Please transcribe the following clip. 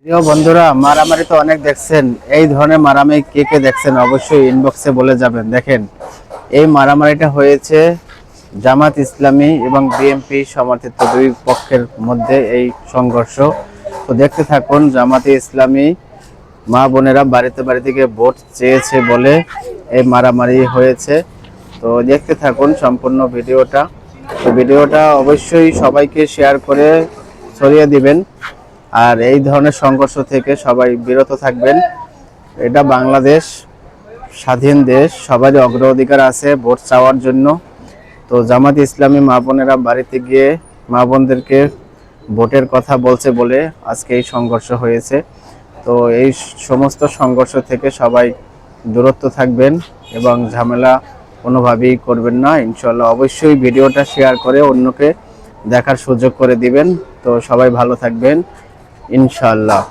প্রিয় বন্ধুরা, মারামারি তো অনেক দেখছেন। এই ধরনের মারামারি কে কে দেখছেন অবশ্যই ইনবক্সে বলে যাবেন। দেখেন, এই মারামারিটা হয়েছে জামাত ইসলামী এবং বিএনপি সমর্থিত দুই পক্ষের মধ্যে এই সংঘর্ষ। তো দেখতে থাকুন। জামাতে ইসলামী মা বোনেরা বাড়িতে বাড়িতে গিয়ে ভোট চেয়েছে বলে এই মারামারি হয়েছে। তো দেখতে থাকুন সম্পূর্ণ ভিডিওটা। তো ভিডিওটা অবশ্যই সবাইকে শেয়ার করে ছড়িয়ে দিবেন। আর এই ধরনের সংঘর্ষ থেকে সবাই বিরত থাকবেন। এটা বাংলাদেশ, স্বাধীন দেশ, সবারই অগ্রাধিকার আছে ভোট চাওয়ার জন্য। তো জামাত ইসলামী মা বোনেরা বাড়িতে গিয়ে মা বোনদেরকে ভোটের কথা বলছে বলে আজকে এই সংঘর্ষ হয়েছে। তো এই সমস্ত সংঘর্ষ থেকে সবাই দূরত্ব থাকবেন এবং ঝামেলা কোনোভাবেই করবেন না ইনশাল্লাহ। অবশ্যই ভিডিওটা শেয়ার করে অন্যকে দেখার সুযোগ করে দিবেন। তো সবাই ভালো থাকবেন ইনশাল্লাহ।